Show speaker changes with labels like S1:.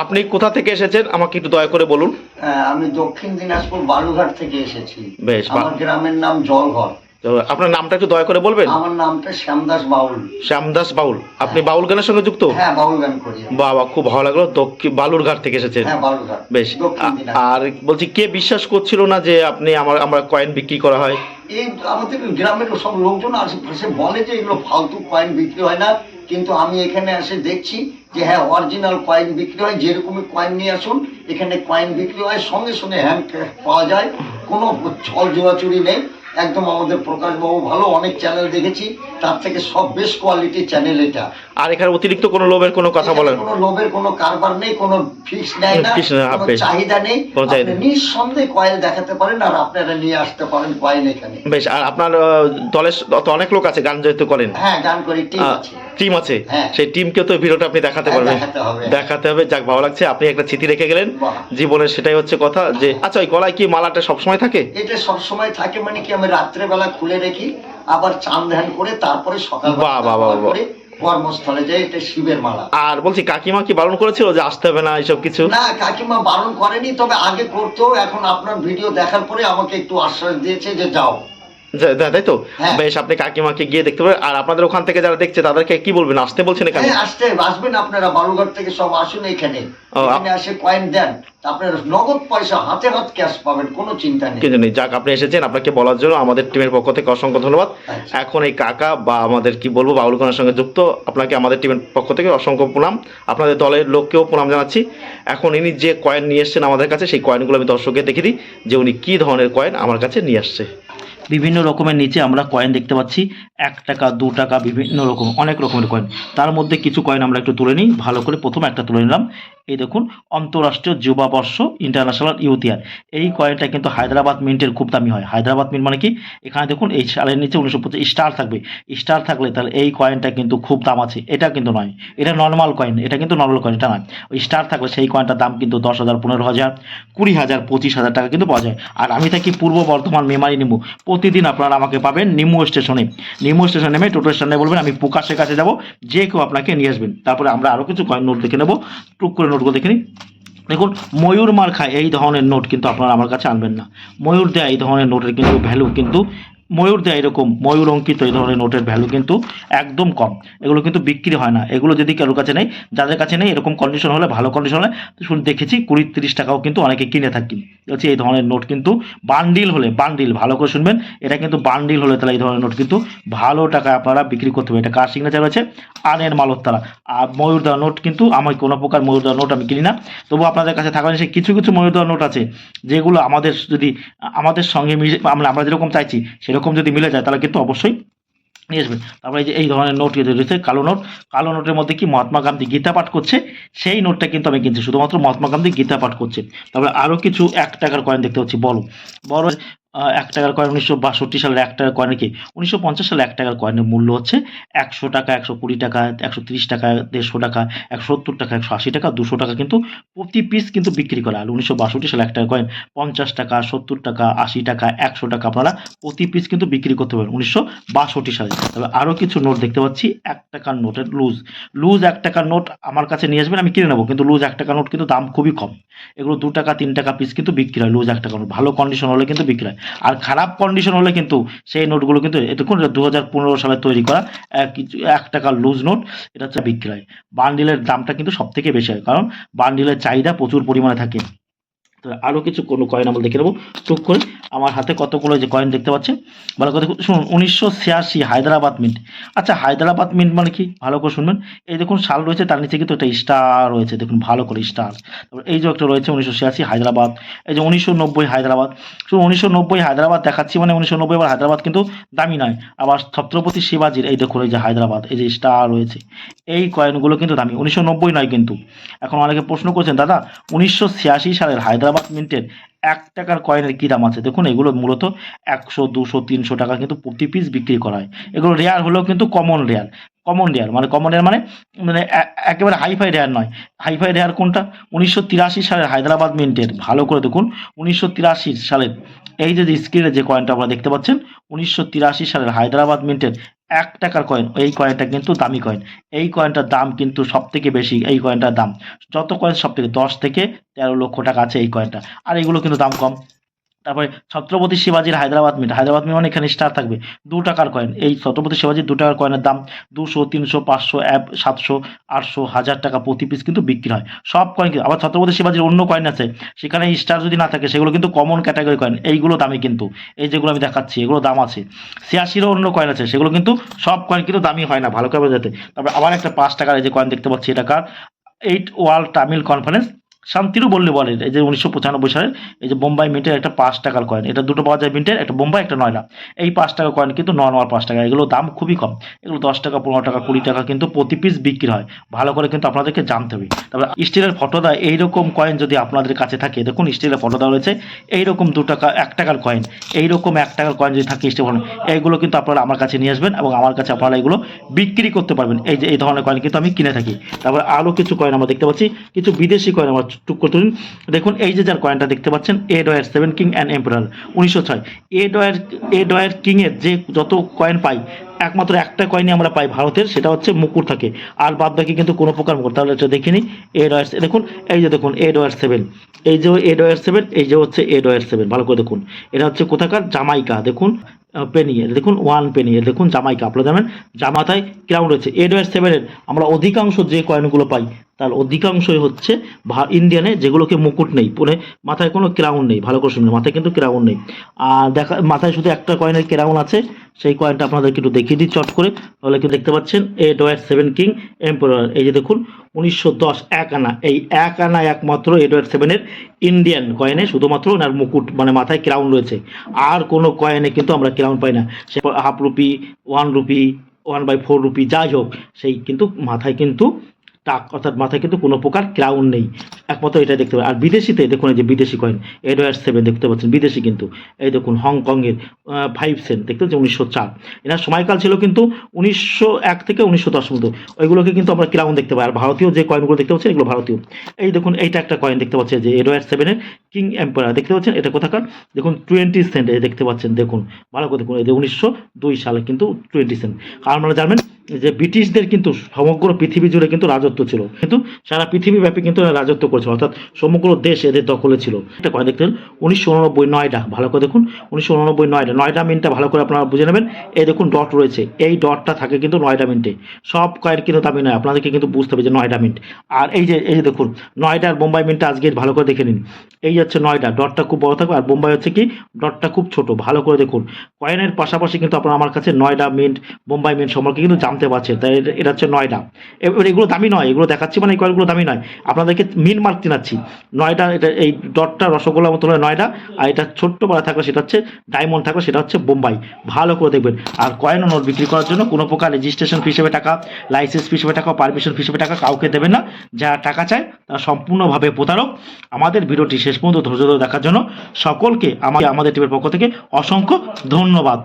S1: আপনি কোথা থেকে এসেছেন আমাকে একটু দয়া করে বলুন।
S2: আমি দক্ষিণ দিনাজপুর বালুঘাট থেকে এসেছি।
S1: বেশ,
S2: আমার গ্রামের নাম জলঘর।
S1: তো আপনার নামটা একটু দয়া করে বলবেন।
S2: আমার নামটা শ্যামদাস বাউল।
S1: শ্যামদাস বাউল, আপনি বাউল গানের সঙ্গে যুক্ত?
S2: হ্যাঁ, বাউল গান করি।
S1: বাবা, খুব ভালো লাগলো। দক্ষিণ বালুরঘাট থেকে এসেছেন?
S2: হ্যাঁ, বালুঘাট।
S1: বেশ।
S2: দক্ষিণ দিনাজপুর।
S1: আর বলছি, কে বিশ্বাস করছিল না যে আপনি আমরা কয়েন বিক্রি করা হয়?
S2: এই আমাদের গ্রামের সব লোকজন আশেপাশে বলে যে এগুলো ফালতু কয়েন বিক্রি হয় না, কিন্তু আমি এখানে এসে দেখছি যে হ্যাঁ, অরিজিনাল কয়েন বিক্রি হয়। যেরকমই কয়েন নিয়ে আসুন, এখানে কয়েন বিক্রি হয়, সঙ্গে সঙ্গে হ্যান্ড ক্যাশ পাওয়া যায়, কোনো ছল জোয়াচুরি নেই। একদম আমাদের প্রকাশবাবু ভালো, অনেক চ্যানেল দেখেছি, তার থেকে সব বেস্ট কোয়ালিটির চ্যানেল এটা।
S1: আর এখানে অতিরিক্ত কোনো লোভের কোনো কথা বলেন?
S2: কোনো লোভের কোনো কারবার নেই, কোনো ফিক্স নেয় না, কোনো চাহিদা নেই। আপনি নিঃসন্দেহে কয়েন দেখাতে পারেন আর আপনারা নিয়ে আসতে পারেন কয়েন এখানে।
S1: বেশ। আর আপনার দলের তো অনেক লোক আছে, গান যেহেতু করেন?
S2: হ্যাঁ, গান করি, টিম আছে।
S1: হ্যাঁ, সেই টিমকে তো ভিডিওটা আপনি দেখাতে পারবেন? দেখাতে হবে। যাক, ভালো লাগছে, আপনি একটা স্মৃতি রেখে গেলেন জীবনের, সেটাই হচ্ছে কথা। যে আচ্ছা, ওই গলায় কি মালাটা সবসময় থাকে?
S2: এটা সবসময় থাকে, মানে কি আমি রাত্রেবেলা খুলে রেখি, আবার চান ধ্যান করে তারপরে সকালবেলা করে কর্মস্থলে যাই। এটা শিবের মালা। আর
S1: বলছি, কাকিমা কি বারণ করেছিল যে আসতে হবে না এইসব কিছু?
S2: না, কাকিমা বারণ করেনি, তবে আগে করতো। এখন আপনার ভিডিও দেখার পরে আমাকে একটু আশ্বাস দিয়েছে যে যাও,
S1: তাই তো? বেশ, আপনি কাকিমাকে গিয়ে দেখতে পারেন। আর আপনাদের ওখান থেকে যারা দেখছে তাদেরকে কি বলবেন, আসতে বলছেন এখানে?
S2: আসবেন আপনারা, বালুঘাট থেকে সব আসুন এখানে, এসে কয়েন দেন, আপনারা নগদ পয়সা হাতে হাত ক্যাশ পাবেন, কোনো চিন্তা নেই।
S1: কিন্তু নেই। যাক, আপনি এসেছেন, আপনাকে বলার জন্য আমাদের টিমের পক্ষ থেকে অসংখ্য ধন্যবাদ। এখন এই কাকা বা আমাদের কি বলবো, বাউল গানের সঙ্গে যুক্ত, আপনাকে আমাদের টিমের পক্ষ থেকে অসংখ্য প্রণাম। আপনাদের দলের লোককেও প্রণাম জানাচ্ছি। এখন ইনি যে কয়েন নিয়ে এসছেন আমাদের কাছে, সেই কয়েনগুলো আমি দর্শককে দেখে দিই যে উনি কী ধরনের কয়েন আমার কাছে নিয়ে আসছে। বিভিন্ন রকমের নিচে আমরা কয়েন দেখতে পাচ্ছি, 1 টাকা, 2 টাকা, বিভিন্ন রকম, অনেক রকমের কয়েন। তার মধ্যে কিছু কয়েন আমরা একটু তুলে নিই ভালো করে। প্রথম একটা তুলে নিলাম, এই দেখুন, অন্তরাষ্ট্রীয় যুবা বর্ষ, ইন্টারন্যাশনাল ইউথ ইয়ার। এই কয়েনটা কিন্তু হায়দ্রাবাদ মিন্টের খুব দামি হয়। হায়দ্রাবাদ মিন্ট মানে কি, এখানে দেখুন এই সালের নিচে 1925 স্টার থাকবে। স্টার থাকলে তাহলে এই কয়েনটা কিন্তু খুব দাম আছে। এটা কিন্তু নয়, এটা নর্মাল কয়েন, এটা কিন্তু নর্মাল কয়েন, এটা নয়। ওই স্টার থাকলে সেই কয়েনটার দাম কিন্তু 10,000, 15,000, 20,000, 25,000 টাকা কিন্তু পাওয়া যায়। আর আমি থাকি পূর্ব বর্ধমান, মেমারি নিমু। প্রতিদিন আপনারা আমাকে পাবেন নিমু স্টেশনে। নিমু স্টেশনে নেমে টোটো স্ট্যান্ডে বলবেন আমি প্রকাশের কাছে যাব, যে কেউ আপনাকে নিয়ে আসবেন। তারপরে আমরা আরও কিছু কয়েন নোট দেখে নেবো, টুক করে নোটগুলো দেখে নিই। দেখুন, ময়ূর মার খায় এই ধরনের নোট কিন্তু আপনারা আমার কাছে আনবেন না। ময়ূর দেয় এই ধরনের নোটের কিন্তু ভ্যালু কিন্তু, ময়ূর দেয় এরকম ময়ূর অঙ্কিত এই ধরনের নোটের ভ্যালু কিন্তু একদম কম। এগুলো কিন্তু বিক্রি হয় না। এগুলো যদি কারোর কাছে নেই, যাদের কাছে নেই, এরকম কন্ডিশন হলে, ভালো কন্ডিশন হলে দেখেছি 20-30 টাকাও কিন্তু অনেকে কিনে থাকি। হচ্ছে এই ধরনের নোট কিন্তু বান্ডিল হলে, বান্ডিল ভালো করে শুনবেন, এটা কিন্তু বান্ডিল হলে তাহলে এই ধরনের নোট কিন্তু ভালো টাকায় আপনারা বিক্রি করতে হবে। এটা কার সিগনেচার রয়েছে? আনের মালত্তারা। আর ময়ূর দেওয়া নোট কিন্তু আমি কোনো প্রকার ময়ূর দেওয়া নোট আমি কিনি না। তবু আপনাদের কাছে থাকলে সে কিছু কিছু ময়ূর দেওয়া নোট আছে, যেগুলো আমাদের যদি আমাদের সঙ্গে আমরা যেরকম চাইছি সেরকম যদি মিলে যায়, তাহলে কিন্তু অবশ্যই নিয়ে আসবেন। তারপরে এই ধরনের নোট রয়েছে, কালো নোট। কালো নোটের মধ্যে কি মহাত্মা গান্ধী গীতা পাঠ করছে, সেই নোটটা কিন্তু আমি কিনছি, শুধুমাত্র মহাত্মা গান্ধী গীতা পাঠ করছে। তারপরে আরও কিছু 1 টাকার কয়েন দেখতে পাচ্ছি, বড় 1 টাকার কয়েন। 1962 সালের 1 টাকার কয়েন কি, 1950 সালে 1 টাকার কয়েনের মূল্য হচ্ছে 100 টাকা, 120 টাকা, 130 টাকা, 150 টাকা, 170 টাকা, 180 টাকা, 200 টাকা কিন্তু প্রতি পিস কিন্তু বিক্রি করা। আর 1962 সালে 1 টাকার কয়েন 50 টাকা, 70 টাকা, 80 টাকা, 100 টাকা আপনারা প্রতি পিস কিন্তু বিক্রি করতে পারেন 1962 সালে। তবে আরও কিছু নোট দেখতে পাচ্ছি, 1 টাকার নোটের লুজ 1 টাকার নোট আমার কাছে নিয়ে আসবেন, আমি কিনে নেবো। কিন্তু লুজ 1 টাকার নোট কিন্তু দাম খুবই কম। এগুলো 2 টাকা, 3 টাকা পিস কিন্তু বিক্রি হয়। লুজ 1 টাকার নোট ভালো কন্ডিশন হলে কিন্তু বিক্রি হয়। আর খারাপ কন্ডিশন হলে কিন্তু সেই নোটগুলো কিন্তু, দেখুন 2015 সালে তৈরি করা কিছু 1 টাকার লুজ নোট, এটা হচ্ছে বিক্রি হয়। বান্ডিলের দামটা কিন্তু সব থেকে বেশি হয়, কারণ বান্ডিলের চাহিদা প্রচুর পরিমাণে থাকে। তো আরও কিছু কোনো কয়েন আমরা দেখে নেবো টুক করে। আমার হাতে কতগুলো যে কয়েন দেখতে পাচ্ছেন, ভালো করে শুনুন। 1986 হায়দ্রাবাদ মিন্ট। আচ্ছা, হায়দ্রাবাদ মিন্ট মানে কি, ভালো করে শুনবেন। এই দেখুন সাল রয়েছে, তার নিচে কিন্তু একটা স্টার রয়েছে, দেখুন ভালো করে স্টার। তারপর এই যে একটা রয়েছে 1986 হায়দ্রাবাদ। এই যে 1990 হায়দ্রাবাদ। শুধু 1990 হায়দ্রাবাদ দেখাচ্ছি, মানে 1990 আবার হায়দ্রাবাদ কিন্তু দামি নয়। আবার ছত্রপতি শিবাজির এই দেখুন এই যে হায়দ্রাবাদ, এই যে স্টার রয়েছে, এই কয়েনগুলো কিন্তু দামি, 1990 নয় কিন্তু। এখন অনেকে প্রশ্ন করছেন, দাদা 1986 সালের হায়দ্রাবাদ মিন্টের 1 টাকার কয়েনের কী দাম আছে? দেখুন এগুলো মূলত 100, 200, 300 টাকা কিন্তু প্রতি পিস বিক্রি করা হয়। এগুলো রেয়ার হলেও কিন্তু কমন রেয়ার। কমন রেয়ার মানে মানে একেবারে হাইফাই রেয়ার নয়। হাইফাই রেয়ার কোনটা? 1983 সালের হায়দ্রাবাদ মিন্টের, ভালো করে দেখুন 1983 সালের এই যে স্ক্রিনে যে কয়েনটা আপনারা দেখতে পাচ্ছেন, 1983 সালের হায়দ্রাবাদ মিন্টের 1 টাকার কয়েন, এই কয়েনটা কিন্তু দামি কয়েন। এই কয়েনটার দাম কিন্তু সব থেকে বেশি, এই কয়েনটার দাম যত কয়েন সব থেকে 10 থেকে 13 লক্ষ টাকা আছে এই কয়েনটা। আর এগুলো কিন্তু দাম কম। তারপরে ছত্রপতি শিবাজির হায়দ্রাবাদ মিন্ট, হায়দ্রাবাদ মিন্ট মানে এখানে স্টার থাকবে। 2 টাকার কয়েন, এই ছত্রপতি শিবাজির 2 টাকার কয়েনের দাম 200, 300, 500, 700, 800, 1000 টাকা প্রতি পিস কিন্তু বিক্রি হয়। সব কয়েন আবার ছত্রপতি শিবাজির অন্য কয়েন আছে, সেখানে স্টার যদি না থাকে সেগুলো কিন্তু কমন ক্যাটাগরি কয়েন, এইগুলো দামি কিন্তু। এই যেগুলো আমি দেখাচ্ছি এগুলো দাম আছে। 86রও অন্য কয়েন আছে, সেগুলো কিন্তু সব কয়েন কিন্তু দামি হয় না, ভালো করে বোঝাতে। তারপরে আবার একটা 5 টাকার এই যে কয়েন দেখতে পাচ্ছি, এটা কার? 8 ওয়ার্ল্ড তামিল কনফারেন্স শান্তিরও বললে বলে, এই যে 1995 সালের এই যে বোম্বাই মিন্টের একটা 5 টাকার কয়েন, এটা দুটো পাওয়া যায় মিন্টের, একটা বোম্বাই একটা নয়ডা। এই 5 টাকা কয়েন কিন্তু নর্মাল 5 টাকা, এগুলো দাম খুবই কম। এগুলো 10 টাকা, 15 টাকা, 20 টাকা কিন্তু প্রতি পিস বিক্রি হয়, ভালো করে কিন্তু আপনাদেরকে জানতে হবে। তারপরে স্টিলের ফটো দেয় এইরকম কয়েন যদি আপনাদের কাছে থাকে, দেখুন স্টিলের ফটো দেওয়া রয়েছে এইরকম 2 টাকা 1 টাকার কয়েন, এইরকম 1 টাকার কয়েন যদি থাকে স্টিল ফটো, এইগুলো কিন্তু আপনারা আমার কাছে নিয়ে আসবেন এবং আমার কাছে আপনারা এগুলো বিক্রি করতে পারবেন। এই যে এই ধরনের কয়েন কিন্তু আমি কিনে থাকি। তারপরে আরও কিছু কয়েন আমরা দেখতে পাচ্ছি, কিছু বিদেশি কয়েন আমরা টুক করে তুলুন। দেখুন এই যে যার কয়েনটা দেখতে পাচ্ছেন, এডওয়ার 7 কিং অ্যান্ড এম্পারার 1906। এডওয়ার কিংয়ের যে যত কয়েন পাই, একমাত্র একটা কয়েনই আমরা পাই ভারতের, সেটা হচ্ছে মুকুট থাকে, আর বাদ বাকি কিন্তু কোনো প্রকার মুকুট। তাহলে এটা দেখে নিই। এডওয়ার দেখুন, এই যে দেখুন এডওয়ার 7, এই যে এডওয়ার 7, এই যে হচ্ছে এডওয়ার 7, ভালো করে দেখুন। এটা হচ্ছে কোথাকার? জামাইকা। দেখুন পেনি, দেখুন 1 পেনি, দেখুন জামাইকা। আপনারা জানেন জামাতায় ক্রাউন রয়েছে। এডওয়ার 7-এর আমরা অধিকাংশ যে কয়েনগুলো পাই তার অধিকাংশই হচ্ছে ইন্ডিয়ানে, যেগুলোকে মুকুট নেই, পুরো মাথায় কোনো ক্রাউন নেই। ভালো করে শুনবেন, মাথায় কিন্তু ক্রাউন নেই। আর মাথায় শুধু একটা কয়েনের ক্রাউন আছে, সেই কয়েনটা আপনাদেরকে একটু দেখিয়ে দিই চট করে, তাহলে কি দেখতে পাচ্ছেন? এডওয়ার 7 কিং এম্পারার, এই যে দেখুন 1910 1 আনা। এই 1 আনা একমাত্র এডওয়ার 7-এর ইন্ডিয়ান কয়েনে শুধুমাত্র ওনার মুকুট মানে মাথায় ক্রাউন রয়েছে, আর কোনো কয়েনে কিন্তু আমরা ক্রাউন পাই না। সে হাফ রুপি, 1 রুপি, 1/4 রুপি, যাই হোক, সেই কিন্তু মাথায় কিন্তু অর্থাৎ মাথায় কিন্তু কোনো প্রকার ক্রাউন নেই, একমাত্র এটা দেখতে পাবেন। আর বিদেশিতে দেখুন এই যে বিদেশি কয়েন এডওয়ার 7 দেখতে পাচ্ছেন, বিদেশি কিন্তু। এই দেখুন হংকংয়ের 5 সেন্ট দেখতে পাচ্ছেন 1904। এনার সময়কাল ছিল কিন্তু 1901 থেকে 1910 মতো, ওইগুলোকে কিন্তু আমরা ক্রাউন দেখতে পাই। আর ভারতীয় যে কয়েনগুলো দেখতে পাচ্ছেন এগুলো ভারতীয়। এই দেখুন এইটা একটা কয়েন দেখতে পাচ্ছেন যে এডওয়ার 7-এর কিং এম্পারার দেখতে পাচ্ছেন, এটা কোথাকার? দেখুন 20 সেন্ট, এই দেখতে পাচ্ছেন, দেখুন ভালো করে দেখুন, এই যে 1902 সালে কিন্তু 20 সেন্ট। আর আপনারা জানবেন যে ব্রিটিশদের কিন্তু সমগ্র পৃথিবী জুড়ে কিন্তু রাজত্ব ছিল, কিন্তু সারা পৃথিবী ব্যাপী কিন্তু এরা রাজত্ব করেছিল, অর্থাৎ সমগ্র দেশ এদের দখলে ছিল। এটা কয়েন দেখতেন 1989 নয়ডা, ভালো করে দেখুন 1989 নয়ডা। নয়ডা মিন্টটা ভালো করে আপনারা বুঝে নেবেন। এই দেখুন ডট রয়েছে, এই ডটটা থাকে কিন্তু নয়ডা মিন্টে। সব কয়েন কিন্তু দামি নয়, আপনাদেরকে কিন্তু বুঝতে হবে যে নয়ডা মিন্ট। আর এই যে দেখুন নয়ডা আর বোম্বাই মিন্টটা আজকে ভালো করে দেখে নিন। এই হচ্ছে নয়ডা, ডটটা খুব বড় থাকবে, আর বোম্বাই হচ্ছে কি ডটটা খুব ছোট। ভালো করে দেখুন, কয়েনের পাশাপাশি কিন্তু আপনারা আমার কাছে নয়ডা মিন্ট, বোম্বাই মিন্ট সম্পর্কে কিন্তু জানতে পারছেন। তাই এটা হচ্ছে নয়ডা। এবার এগুলো দামি নয়, এগুলো দেখাচ্ছি মানে এই কয়েনগুলো দামি নয়, আপনাদেরকে মিন মার্ক চিনাচ্ছি। নয়ডা, এটা এই ডটটা রসগোল্লার মতো হলে নয়ডা, আর এটা ছোট্ট বড় থাকলে সেটা হচ্ছে ডায়মন্ড, থাকলে সেটা হচ্ছে বোম্বাই। ভালো করে দেখবেন। আর কয়েন ও নোট বিক্রি করার জন্য কোনো প্রকার রেজিস্ট্রেশন ফি হিসেবে টাকা, লাইসেন্স ফি হিসেবে টাকা, পারমিশন ফি হিসেবে টাকা কাউকে দেবেন না। যারা টাকা চায় তারা সম্পূর্ণভাবে প্রতারক। আমাদের ভিডিওটি শেষ পর্যন্ত ধৈর্য ধরে দেখার জন্য সকলকে আমাদের টিমের পক্ষ থেকে অসংখ্য ধন্যবাদ।